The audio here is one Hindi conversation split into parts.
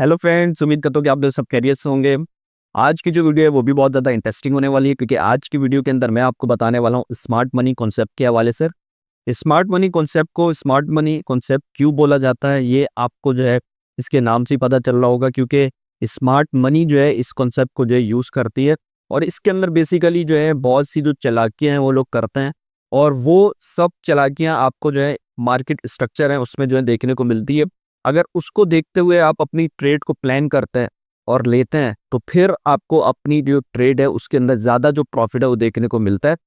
हेलो फ्रेंड्स, उम्मीद करता हूँ कि आप लोग सब खैरियत से होंगे। आज की जो वीडियो है वो भी बहुत ज़्यादा इंटरेस्टिंग होने वाली है, क्योंकि आज की वीडियो के अंदर मैं आपको बताने वाला हूँ स्मार्ट मनी कॉन्सेप्ट के हवाले से। स्मार्ट मनी कॉन्सेप्ट को स्मार्ट मनी कॉन्सेप्ट क्यों बोला जाता है, ये आपको जो है इसके नाम से ही पता चल रहा होगा, क्योंकि स्मार्ट मनी जो है इस कॉन्सेप्ट को जो है यूज़ करती है। और इसके अंदर बेसिकली जो है बहुत सी जो चालाकियाँ हैं वो लोग करते हैं, और वो सब चालाकियाँ आपको जो है मार्केट स्ट्रक्चर है उसमें जो है देखने को मिलती है। अगर उसको देखते हुए आप अपनी ट्रेड को प्लान करते हैं और लेते हैं, तो फिर आपको अपनी जो ट्रेड है उसके अंदर ज़्यादा जो प्रॉफिट है वो देखने को मिलता है।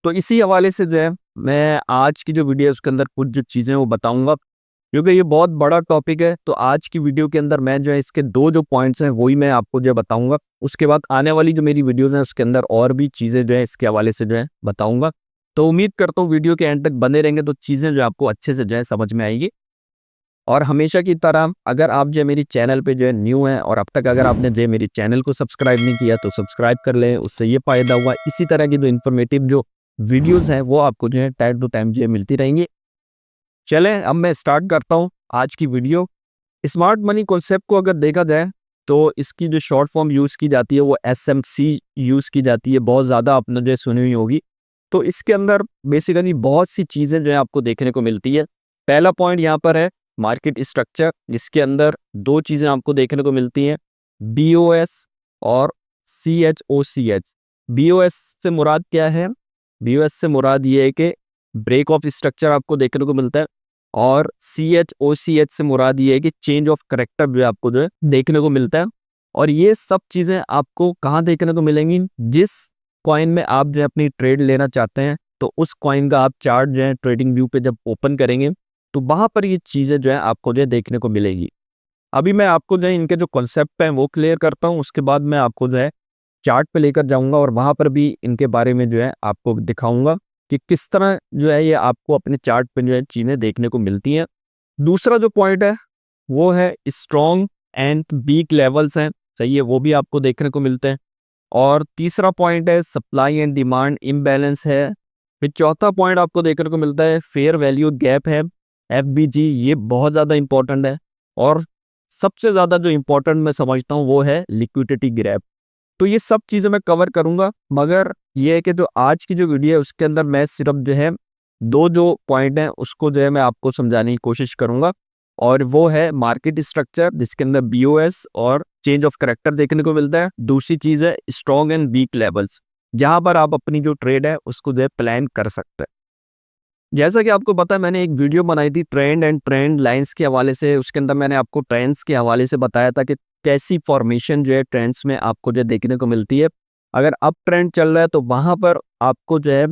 तो इसी हवाले से जो है मैं आज की जो वीडियो है उसके अंदर कुछ जो चीज़ें वो बताऊंगा, क्योंकि ये बहुत बड़ा टॉपिक है। तो आज की वीडियो के अंदर मैं जो है इसके दो जो पॉइंट्स हैं वही मैं आपको जो है बताऊंगा। उसके बाद आने वाली जो मेरी वीडियोज़ हैं उसके अंदर और भी चीज़ें जो है इसके हवाले से जो है बताऊंगा। तो उम्मीद करता हूँ वीडियो के एंड तक बने रहेंगे तो चीज़ें जो आपको अच्छे से जो है समझ में आएगी। और हमेशा की तरह अगर आप जो मेरी चैनल पे जो है न्यू है और अब तक अगर आपने जो मेरी चैनल को सब्सक्राइब नहीं किया तो सब्सक्राइब कर लें, उससे ये फ़ायदा हुआ इसी तरह की जो इन्फॉर्मेटिव जो वीडियोस हैं वो आपको जो है टाइम टू टाइम जो है मिलती रहेंगी। चलें अब मैं स्टार्ट करता हूँ आज की वीडियो। स्मार्ट मनी कॉन्सेप्ट को अगर देखा जाए तो इसकी जो शॉर्ट फॉर्म यूज़ की जाती है वो SMC यूज़ की जाती है, बहुत ज़्यादा आपने जो है सुनी हुई होगी। तो इसके अंदर बेसिकली बहुत सी चीज़ें जो है आपको देखने को मिलती है। पहला पॉइंट यहाँ पर है मार्केट स्ट्रक्चर, जिसके अंदर दो चीज़ें आपको देखने को मिलती हैं, BOS और CHOCH। BOS से मुराद क्या है? BOS से मुराद ये है कि ब्रेक ऑफ स्ट्रक्चर आपको देखने को मिलता है, और CHOCH से मुराद ये है कि चेंज ऑफ करेक्टर जो है आपको जो है देखने को मिलता है। और ये सब चीज़ें आपको कहाँ देखने को मिलेंगी? जिस कॉइन में आप जो है अपनी ट्रेड लेना चाहते हैं, तो उस कॉइन का आप चार्ट जो है ट्रेडिंग व्यू पे जब ओपन करेंगे तो वहाँ पर ये चीज़ें जो है आपको जो है देखने को मिलेगी। अभी मैं आपको जो है इनके जो कॉन्सेप्ट हैं वो क्लियर करता हूँ, उसके बाद मैं आपको जो है चार्ट पे लेकर जाऊँगा और वहाँ पर भी इनके बारे में जो है आपको दिखाऊँगा कि किस तरह जो है ये आपको अपने चार्ट पे जो है चीज़ें देखने को मिलती हैं। दूसरा जो पॉइंट है वो है स्ट्रॉन्ग एंड वीक लेवल्स हैं, सही है, वो भी आपको देखने को मिलते हैं। और तीसरा पॉइंट है सप्लाई एंड डिमांड इम्बैलेंस है। फिर चौथा पॉइंट आपको देखने को मिलता है फेयर वैल्यू गैप है, FVG, ये बहुत ज़्यादा इंपॉर्टेंट है। और सबसे ज़्यादा जो इंपॉर्टेंट मैं समझता हूँ वो है लिक्विडिटी गैप। तो ये सब चीज़ें मैं कवर करूँगा, मगर ये है कि जो आज की जो वीडियो है उसके अंदर मैं सिर्फ जो है दो जो पॉइंट हैं उसको जो है मैं आपको समझाने की कोशिश करूँगा, और वो है मार्केट स्ट्रक्चर जिसके अंदर BOS और चेंज ऑफ करेक्टर देखने को मिलता है। दूसरी चीज़ है स्ट्रॉन्ग एंड वीक लेवल्स, जहाँ पर आप अपनी जो ट्रेड है उसको जो है प्लान कर सकते हैं। जैसा कि आपको पता है मैंने एक वीडियो बनाई थी ट्रेंड एंड ट्रेंड लाइंस के हवाले से, उसके अंदर मैंने आपको ट्रेंड्स के हवाले से बताया था कि कैसी फॉर्मेशन जो है ट्रेंड्स में आपको जो देखने को मिलती है। अगर अप ट्रेंड चल रहा है तो वहाँ पर आपको जो है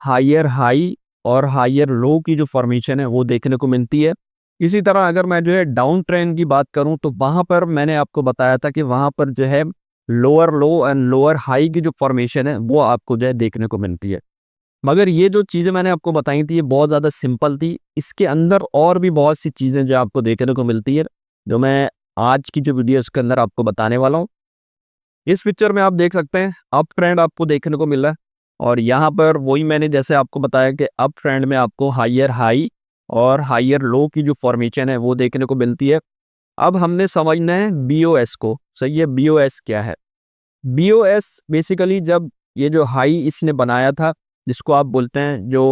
हायर हाई और हायर लो की जो फॉर्मेशन है वो देखने को मिलती है। इसी तरह अगर मैं जो है डाउन ट्रेंड की बात करूं तो वहाँ पर मैंने आपको बताया था कि वहाँ पर जो है lower low and lower high की जो फॉर्मेशन है वो आपको जो है देखने को मिलती है। मगर ये जो चीज़ें मैंने आपको बताई थी ये बहुत ज़्यादा सिंपल थी, इसके अंदर और भी बहुत सी चीज़ें जो आपको देखने को मिलती है, जो मैं आज की जो वीडियो इसके अंदर आपको बताने वाला हूँ। इस पिक्चर में आप देख सकते हैं अप ट्रेंड आपको देखने को मिल रहा है, और यहाँ पर वही मैंने जैसे आपको बताया कि अप ट्रेंड में आपको हायर हाई और हायर लो की जो फॉर्मेशन है वो देखने को मिलती है। अब हमने समझना है BOS को, सही है। BOS क्या है? BOS बेसिकली जब ये जो हाई इसने बनाया था, जिसको आप बोलते हैं जो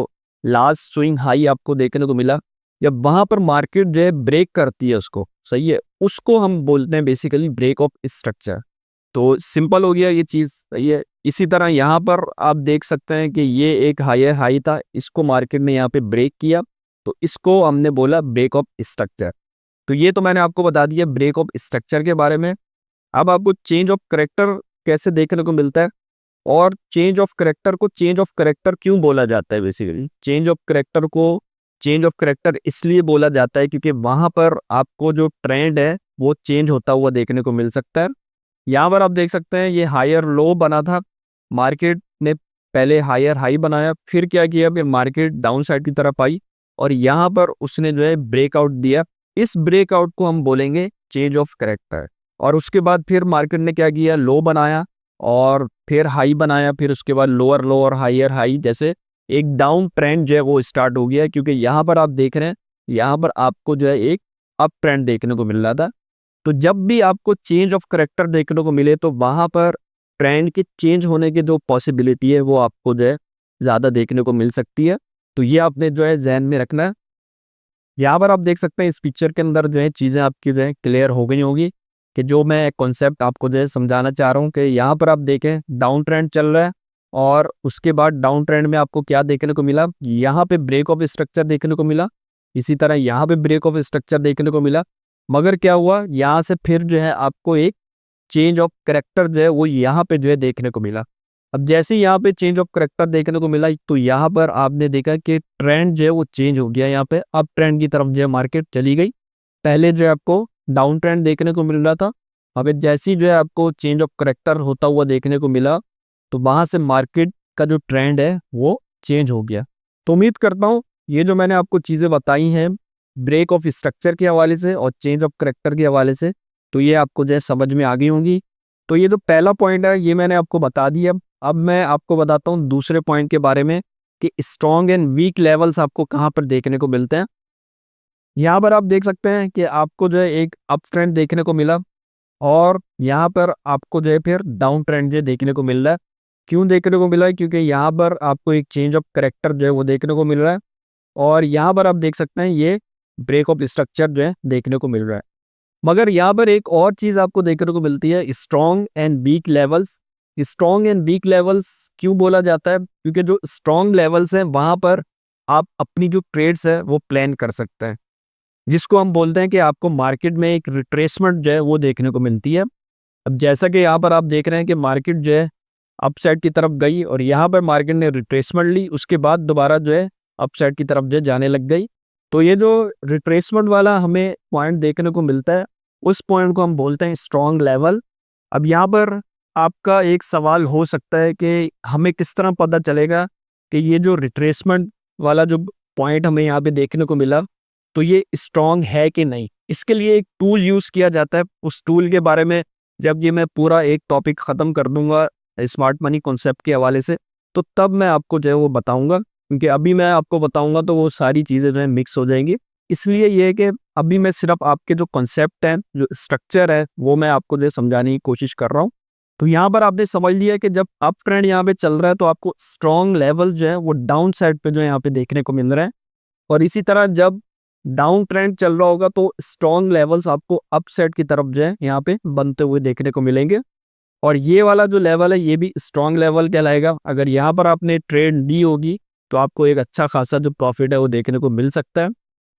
लास्ट स्विंग हाई आपको देखने को मिला, जब वहां पर मार्केट जो है ब्रेक करती है उसको, सही है, उसको हम बोलते हैं बेसिकली ब्रेक ऑफ स्ट्रक्चर। तो सिंपल हो गया ये चीज़, सही है। इसी तरह यहाँ पर आप देख सकते हैं कि ये एक हायर हाई था, इसको मार्केट ने यहाँ पे ब्रेक किया, तो इसको हमने बोला ब्रेक ऑफ स्ट्रक्चर। तो ये तो मैंने आपको बता दिया ब्रेक ऑफ स्ट्रक्चर के बारे में। अब आपको चेंज ऑफ करेक्टर कैसे देखने को मिलता है, और चेंज ऑफ करेक्टर को चेंज ऑफ करेक्टर क्यों बोला जाता है? बेसिकली चेंज ऑफ करेक्टर को चेंज ऑफ करेक्टर इसलिए बोला जाता है क्योंकि वहां पर आपको जो ट्रेंड है वो चेंज होता हुआ देखने को मिल सकता है। यहाँ पर आप देख सकते हैं ये हायर लो बना था, मार्केट ने पहले हायर हाई बनाया, फिर क्या किया कि मार्केट डाउन साइड की तरफ आई और यहाँ पर उसने जो है ब्रेकआउट दिया। इस ब्रेकआउट को हम बोलेंगे चेंज ऑफ करेक्टर। और उसके बाद फिर मार्केट ने क्या किया, लो बनाया और फिर हाई बनाया, फिर उसके बाद लोअर लो और हायर हाई, जैसे एक डाउन ट्रेंड जो है वो स्टार्ट हो गया। क्योंकि यहाँ पर आप देख रहे हैं यहाँ पर आपको जो है एक अप ट्रेंड देखने को मिल रहा था। तो जब भी आपको चेंज ऑफ करेक्टर देखने को मिले तो वहाँ पर ट्रेंड के चेंज होने की जो पॉसिबिलिटी है वो आपको जो है ज़्यादा देखने को मिल सकती है। तो ये आपने जो है ध्यान में रखना है। यहाँ पर आप देख सकते हैं इस पिक्चर के अंदर जो है चीज़ें आपकी जो है क्लियर हो गई होगी कि जो मैं कॉन्सेप्ट आपको जो है समझाना चाह रहा हूँ कि यहाँ पर आप देखें डाउन ट्रेंड चल रहा है और उसके बाद डाउन ट्रेंड में आपको क्या देखने को मिला, यहाँ पे ब्रेक ऑफ स्ट्रक्चर देखने को मिला, इसी तरह यहाँ पे ब्रेक ऑफ स्ट्रक्चर देखने को मिला। मगर क्या हुआ, यहाँ से फिर जो है आपको एक चेंज ऑफ करेक्टर जो है वो यहाँ पे जो है देखने को मिला। अब जैसे ही यहाँ पे चेंज ऑफ करेक्टर देखने को मिला तो यहाँ पर आपने देखा कि ट्रेंड जो है वो चेंज हो गया, यहाँ पे अप ट्रेंड की तरफ जो है मार्केट चली गई। पहले जो है आपको डाउन ट्रेंड देखने को मिल रहा था, अब जैसे ही जो है आपको चेंज ऑफ करेक्टर होता हुआ देखने को मिला तो वहां से मार्केट का जो ट्रेंड है वो चेंज हो गया। तो उम्मीद करता हूँ ये जो मैंने आपको चीज़ें बताई हैं ब्रेक ऑफ स्ट्रक्चर के हवाले से और चेंज ऑफ करेक्टर के हवाले से, तो ये आपको जो है समझ में आ गई होंगी। तो ये जो पहला पॉइंट है ये मैंने आपको बता दिया। अब मैं आपको बताता हूँ दूसरे पॉइंट के बारे में कि स्ट्रॉन्ग एंड वीक लेवल्स आपको कहाँ पर देखने को मिलते हैं। यहाँ पर आप देख सकते हैं कि आपको जो है एक अप ट्रेंड देखने को मिला और यहाँ पर आपको जो है फिर डाउन ट्रेंड जो देखने को मिल रहा है। क्यों देखने को मिला है, क्योंकि यहाँ पर आपको एक चेंज ऑफ करेक्टर जो है वो देखने को मिल रहा है और यहाँ पर आप देख सकते हैं ये ब्रेक ऑफ स्ट्रक्चर जो है देखने को मिल रहा है। मगर यहाँ पर एक और चीज़ आपको देखने को मिलती है, strong and weak levels. Strong and weak levels क्यों बोला जाता है, क्योंकि जो स्ट्रॉन्ग लेवल्स हैं वहाँ पर आप अपनी जो ट्रेड्स है वो प्लान कर सकते हैं, जिसको हम बोलते हैं कि आपको मार्केट में एक रिट्रेसमेंट जो है वो देखने को मिलती है। अब जैसा कि यहाँ पर आप देख रहे हैं कि मार्केट जो है अपसाइड की तरफ गई और यहाँ पर मार्केट ने रिट्रेसमेंट ली, उसके बाद दोबारा जो है अपसाइड की तरफ जो है जाने लग गई। तो ये जो रिट्रेसमेंट वाला हमें पॉइंट देखने को मिलता है उस पॉइंट को हम बोलते हैं स्ट्रॉन्ग लेवल। अब यहाँ पर आपका एक सवाल हो सकता है कि हमें किस तरह पता चलेगा कि ये जो रिट्रेसमेंट वाला जो पॉइंट हमें यहाँ पे देखने को मिला तो ये स्ट्रॉन्ग है कि नहीं। इसके लिए एक टूल यूज़ किया जाता है, उस टूल के बारे में जब ये मैं पूरा एक टॉपिक ख़त्म कर दूंगा स्मार्ट मनी कॉन्सेप्ट के हवाले से तो तब मैं आपको जो है वो बताऊंगा, क्योंकि अभी मैं आपको बताऊंगा तो वो सारी चीज़ें जो है मिक्स हो जाएंगी। इसलिए ये है कि अभी मैं सिर्फ आपके जो कॉन्सेप्ट हैं जो स्ट्रक्चर है वो मैं आपको जो है समझाने की कोशिश कर रहा हूँ। तो यहाँ पर आपने समझ लिया कि जब अप ट्रेंड यहाँ पे चल रहा है तो आपको स्ट्रॉन्ग लेवल जो है वो डाउन साइड पे जो है यहाँ पे देखने को मिल रहा है और इसी तरह जब डाउन ट्रेंड चल रहा होगा तो स्ट्रॉन्ग लेवल्स आपको अप साइड की तरफ जो है यहाँ पे बनते हुए देखने को मिलेंगे और ये वाला जो लेवल है ये भी स्ट्रॉन्ग लेवल कहलाएगा। अगर यहाँ पर आपने ट्रेड ली होगी तो आपको एक अच्छा खासा जो प्रॉफिट है वो देखने को मिल सकता है।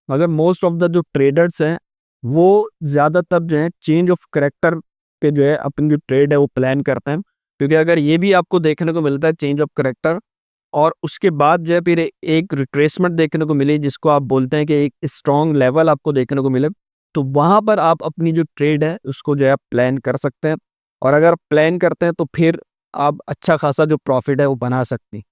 मगर मोस्ट ऑफ द जो ट्रेडर्स हैं वो ज़्यादातर जो है चेंज ऑफ करेक्टर पे जो है अपनी जो ट्रेड है वो प्लान करते हैं, क्योंकि अगर ये भी आपको देखने को मिलता है चेंज ऑफ करेक्टर और उसके बाद जो है फिर एक रिट्रेसमेंट देखने को मिले जिसको आप बोलते हैं कि एक स्ट्रॉन्ग लेवल आपको देखने को मिले, तो वहाँ पर आप अपनी जो ट्रेड है उसको जो है प्लान कर सकते हैं और अगर प्लान करते हैं तो फिर आप अच्छा खासा जो प्रॉफिट है वो बना सकते हैं।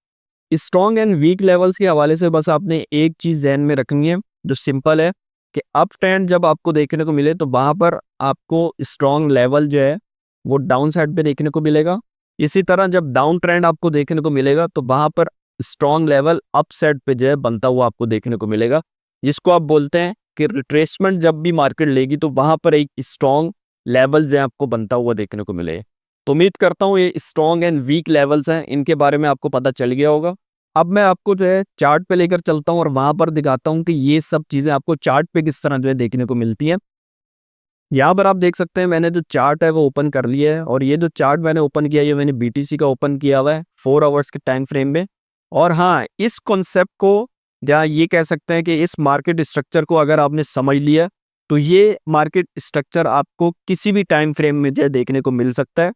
स्ट्रॉन्ग एंड वीक लेवल्स के हवाले से बस आपने एक चीज़ ध्यान में रखनी है जो सिंपल है कि अप ट्रेंड जब आपको देखने को मिले तो वहाँ पर आपको स्ट्रॉन्ग लेवल जो है वो डाउन साइड पे देखने को मिलेगा। इसी तरह जब डाउन ट्रेंड आपको देखने को मिलेगा तो वहाँ पर स्ट्रॉन्ग लेवल अप साइड पे जो है बनता हुआ आपको देखने को मिलेगा, जिसको आप बोलते हैं कि रिट्रेसमेंट जब भी मार्केट लेगी तो वहाँ पर एक स्ट्रॉन्ग लेवल जो है आपको बनता हुआ देखने को मिले। तो उम्मीद करता हूँ ये स्ट्रॉन्ग एंड वीक लेवल्स हैं इनके बारे में आपको पता चल गया होगा। अब मैं आपको जो है चार्ट पे लेकर चलता हूँ और वहाँ पर दिखाता हूँ कि ये सब चीज़ें आपको चार्ट पे किस तरह जो है देखने को मिलती हैं। यहाँ पर आप देख सकते हैं मैंने जो चार्ट है वो ओपन कर लिया है और ये जो चार्ट मैंने ओपन किया है ये मैंने BTC का ओपन किया हुआ है 4 आवर्स के टाइम फ्रेम में। और हाँ, इस कॉन्सेप्ट को या ये कह सकते हैं कि इस मार्केट स्ट्रक्चर को अगर आपने समझ लिया तो ये मार्केट स्ट्रक्चर आपको किसी भी टाइम फ्रेम में जो है देखने को मिल सकता है।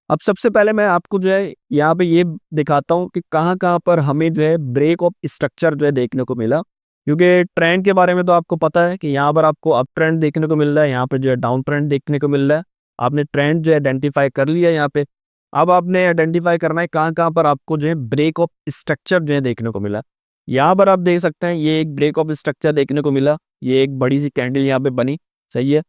अब सबसे पहले मैं आपको जो है यहाँ पे ये दिखाता हूँ कि कहाँ कहाँ पर हमें जो है ब्रेक ऑफ स्ट्रक्चर जो है देखने को मिला, क्योंकि ट्रेंड के बारे में तो आपको पता है कि यहाँ पर आपको अप ट्रेंड देखने को मिल रहा है, यहाँ पे जो है डाउन ट्रेंड देखने को मिल रहा है। आपने ट्रेंड जो है आइडेंटिफाई कर लिया यहाँ पे। अब आपने आइडेंटिफाई करना है कहाँ कहाँ पर आपको जो है ब्रेक ऑफ स्ट्रक्चर जो है देखने को मिला। यहाँ पर आप देख सकते हैं ये एक ब्रेक ऑफ स्ट्रक्चर देखने को मिला, ये एक बड़ी सी कैंडल यहाँ पे बनी, सही है।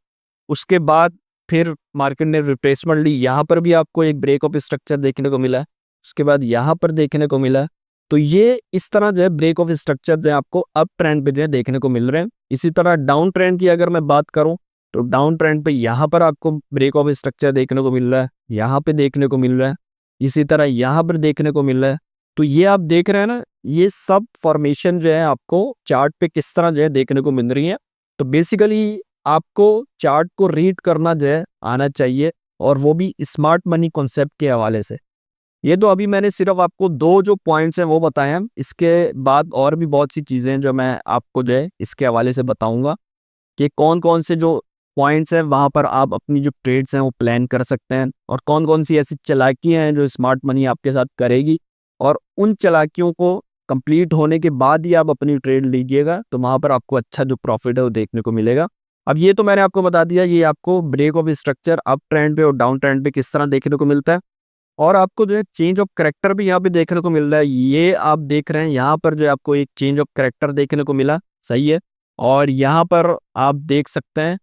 उसके बाद फिर मार्केट ने रिट्रेसमेंट ली, यहाँ पर भी आपको एक ब्रेक ऑफ स्ट्रक्चर देखने को मिला, उसके बाद यहाँ पर देखने को मिला। तो ये इस तरह जो है ब्रेक ऑफ स्ट्रक्चर जो है आपको अप ट्रेंड पे जो है देखने को मिल रहे हैं। इसी तरह डाउन ट्रेंड की अगर मैं बात करूं तो डाउन ट्रेंड पे यहाँ पर आपको ब्रेक ऑफ स्ट्रक्चर देखने को मिल रहा है, यहाँ पे देखने को मिल रहा है, इसी तरह यहाँ पर देखने को मिल रहा है। तो ये आप देख रहे हैं ना, ये सब फॉर्मेशन जो है आपको चार्ट पे किस तरह जो है देखने को मिल रही है। तो बेसिकली आपको चार्ट को रीड करना जो है आना चाहिए, और वो भी स्मार्ट मनी कॉन्सेप्ट के हवाले से। ये तो अभी मैंने सिर्फ आपको दो जो पॉइंट्स हैं वो बताए हैं, इसके बाद और भी बहुत सी चीज़ें हैं जो मैं आपको जो है इसके हवाले से बताऊंगा कि कौन कौन से जो पॉइंट्स हैं वहाँ पर आप अपनी जो ट्रेड्स हैं वो प्लान कर सकते हैं, और कौन कौन सी ऐसी चालाकियाँ हैं जो स्मार्ट मनी आपके साथ करेगी, और उन चालाकियों को कंप्लीट होने के बाद ही आप अपनी ट्रेड लीजिएगा, तो वहाँ पर आपको अच्छा जो प्रॉफिट है वो देखने को मिलेगा। अब ये तो मैंने आपको बता दिया, ये आपको break of structure up trend पे और डाउन ट्रेंड पे किस तरह देखने को मिलता है, और आपको जो है चेंज ऑफ कैरेक्टर भी यहाँ पे देखने को मिल रहा है। ये आप देख रहे हैं यहाँ पर जो है आपको एक चेंज ऑफ कैरेक्टर देखने को मिला, सही है। और यहाँ पर आप देख सकते हैं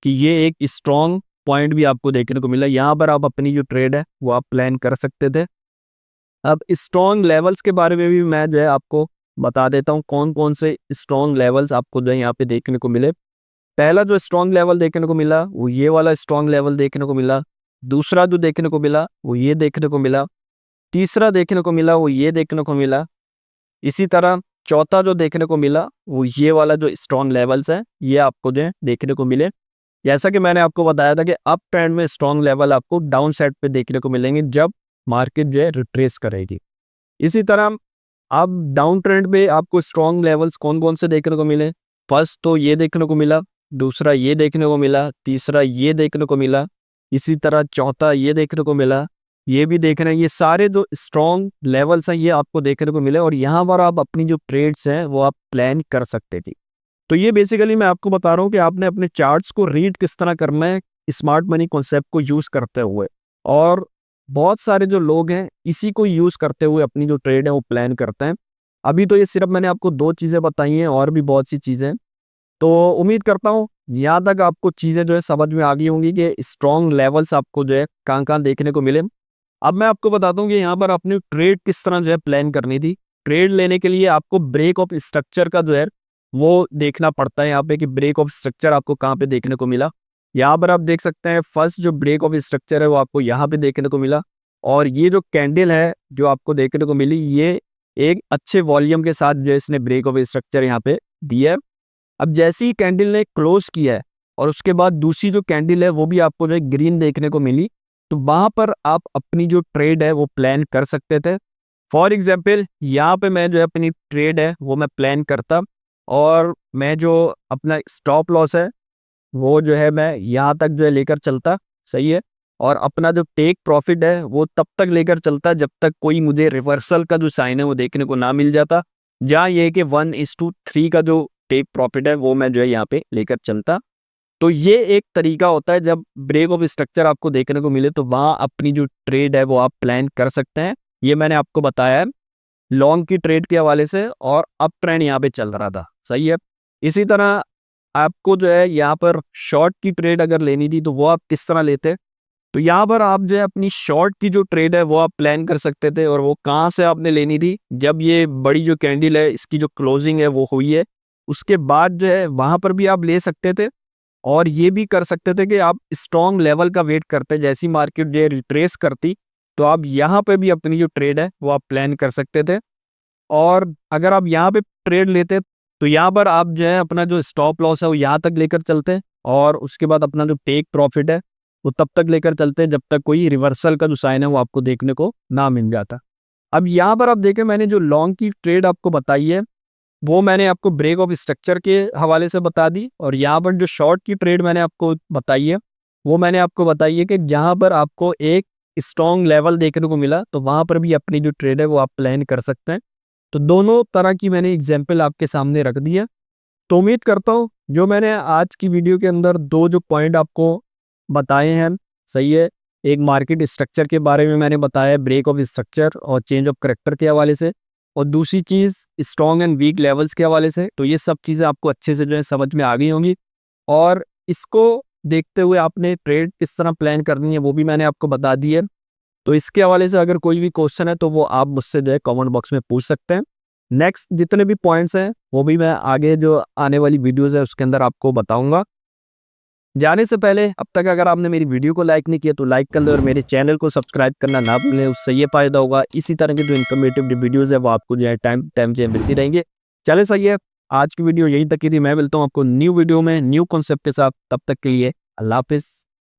कि ये एक स्ट्रॉन्ग पॉइंट भी आपको देखने को मिला। यहाँ पर आप अपनी जो ट्रेड है वो आप प्लान कर सकते थे। अब स्ट्रॉन्ग लेवल्स के बारे में भी मैं जो है आपको बता देता हूँ, कौन कौन से स्ट्रॉन्ग लेवल्स आपको जो है यहाँ पे देखने को मिले। पहला जो स्ट्रॉन्ग लेवल देखने को मिला वो ये वाला स्ट्रॉन्ग लेवल देखने को मिला। दूसरा जो देखने को मिला वो ये देखने को मिला। तीसरा देखने को मिला वो ये देखने को मिला। इसी तरह चौथा जो देखने को मिला वो ये वाला जो स्ट्रॉन्ग लेवल्स है ये आपको जो है देखने को मिले। जैसा कि मैंने आपको बताया था कि अप ट्रेंड में स्ट्रॉन्ग लेवल आपको डाउन साइड पे देखने को मिलेंगे जब मार्केट जो है रिट्रेस करेगी। इसी तरह अब डाउन ट्रेंड पे आपको स्ट्रॉन्ग लेवल्स कौन कौन से देखने को मिले, फर्स्ट तो ये देखने को मिला, दूसरा ये देखने को मिला, तीसरा ये देखने को मिला, इसी तरह चौथा ये देखने को मिला, ये भी देख रहे हैं। ये सारे जो स्ट्रॉन्ग लेवल्स हैं ये आपको देखने को मिले, और यहाँ पर आप अपनी जो ट्रेड्स हैं वो आप प्लान कर सकते थे। तो ये बेसिकली मैं आपको बता रहा हूँ कि आपने अपने चार्ट्स को रीड किस तरह करना है स्मार्ट मनी कॉन्सेप्ट को यूज़ करते हुए, और बहुत सारे जो लोग हैं इसी को यूज़ करते हुए अपनी जो ट्रेड है वो प्लान करते हैं। अभी तो ये सिर्फ मैंने आपको दो चीज़ें बताई हैं, और भी बहुत सी चीज़ें हैं। तो उम्मीद करता हूँ यहाँ तक आपको चीज़ें जो है समझ में आ गई होंगी कि स्ट्रॉन्ग लेवल्स आपको जो है कहाँ कहाँ देखने को मिले। अब मैं आपको बताता हूँ कि यहाँ पर अपनी ट्रेड किस तरह जो है प्लान करनी थी। ट्रेड लेने के लिए आपको ब्रेक ऑफ स्ट्रक्चर का जो है वो देखना पड़ता है यहाँ पे, कि ब्रेक ऑफ स्ट्रक्चर आपको कहाँ पे देखने को मिला। यहाँ पर आप देख सकते हैं फर्स्ट जो ब्रेक ऑफ स्ट्रक्चर है वो आपको यहाँ पे देखने को मिला, और ये जो कैंडल है जो आपको देखने को मिली ये एक अच्छे वॉल्यूम के साथ जो है इसने ब्रेक ऑफ स्ट्रक्चर यहाँ पे दिया है। अब जैसे ही कैंडल ने क्लोज किया है और उसके बाद दूसरी जो कैंडल है वो भी आपको जो है ग्रीन देखने को मिली, तो वहां पर आप अपनी जो ट्रेड है वो प्लान कर सकते थे। फॉर एग्जाम्पल यहाँ पे मैं जो है अपनी ट्रेड है वो मैं प्लान करता, और मैं जो अपना स्टॉप लॉस है वो जो है मैं यहाँ तक जो है लेकर चलता, सही है। और अपना जो टेक प्रॉफिट है वो तब तक लेकर चलता जब तक कोई मुझे रिवर्सल का जो साइन है वो देखने को ना मिल जाता, जहाँ ये कि 1:3 का जो टेक प्रॉफिट है वो मैं जो है यहाँ पे लेकर चलता। तो ये एक तरीका होता है, जब ब्रेक ऑफ स्ट्रक्चर आपको देखने को मिले तो वहाँ अपनी जो ट्रेड है वो आप प्लान कर सकते हैं। ये मैंने आपको बताया है लॉन्ग की ट्रेड के हवाले से, और अप ट्रेंड यहाँ पे चल रहा था, सही है। इसी तरह आपको जो है यहाँ पर शॉर्ट की ट्रेड अगर लेनी थी तो वो आप किस तरह लेते, तो यहाँ पर आप जो है अपनी शॉर्ट की जो ट्रेड है वो आप प्लान कर सकते थे, और वो कहाँ से आपने लेनी थी, जब ये बड़ी जो कैंडल है इसकी जो क्लोजिंग है वो हुई है उसके बाद जो है वहाँ पर भी आप ले सकते थे। और ये भी कर सकते थे कि आप स्ट्रॉन्ग लेवल का वेट करते, जैसी मार्केट जो रिट्रेस करती तो आप यहाँ पे भी अपनी जो ट्रेड है वो आप प्लान कर सकते थे। और अगर आप यहाँ पे ट्रेड लेते तो यहाँ पर आप जो है अपना जो स्टॉप लॉस है वो यहाँ तक लेकर चलते, और उसके बाद अपना जो टेक प्रॉफिट है वो तब तक लेकर चलते जब तक कोई रिवर्सल का जो साइन है वो आपको देखने को ना मिल जाता। अब यहाँ पर आप देखें मैंने जो लॉन्ग की ट्रेड आपको बताई है वो मैंने आपको ब्रेक ऑफ स्ट्रक्चर के हवाले से बता दी, और यहाँ पर जो शॉर्ट की ट्रेड मैंने आपको बताई है वो मैंने आपको बताई है कि जहाँ पर आपको एक स्ट्रॉन्ग लेवल देखने को मिला तो वहाँ पर भी अपनी जो ट्रेड है वो आप प्लान कर सकते हैं। तो दोनों तरह की मैंने एग्जाम्पल आपके सामने रख दी है। तो उम्मीद करता हूँ जो मैंने आज की वीडियो के अंदर दो जो पॉइंट आपको बताए हैं, सही है। एक मार्केट स्ट्रक्चर के बारे में मैंने बताया, ब्रेक ऑफ स्ट्रक्चर और चेंज ऑफ करेक्टर के हवाले से, और दूसरी चीज़ स्ट्रॉन्ग एंड वीक लेवल्स के हवाले से। तो ये सब चीज़ें आपको अच्छे से जो है समझ में आ गई होंगी, और इसको देखते हुए आपने ट्रेड किस तरह प्लान करनी है वो भी मैंने आपको बता दी है। तो इसके हवाले से अगर कोई भी क्वेश्चन है तो वो आप मुझसे जो है कमेंट बॉक्स में पूछ सकते हैं। नेक्स्ट जितने भी पॉइंट्स हैं वो भी मैं आगे जो आने वाली वीडियोज़ है उसके अंदर आपको बताऊंगा। जाने से पहले अब तक अगर आपने मेरी वीडियो को लाइक नहीं किया तो लाइक कर ले और मेरे चैनल को सब्सक्राइब करना ना भूलें, उससे ये फायदा होगा इसी तरह की जो इन्फॉर्मेटिव वीडियोस है वो आपको जो है टाइम टाइम से मिलती रहेंगे। चले सही है, आज की वीडियो यहीं तक की थी। मैं मिलता हूँ आपको न्यू वीडियो में न्यू कॉन्सेप्ट के साथ, तब तक के लिए अल्लाह हाफिज़।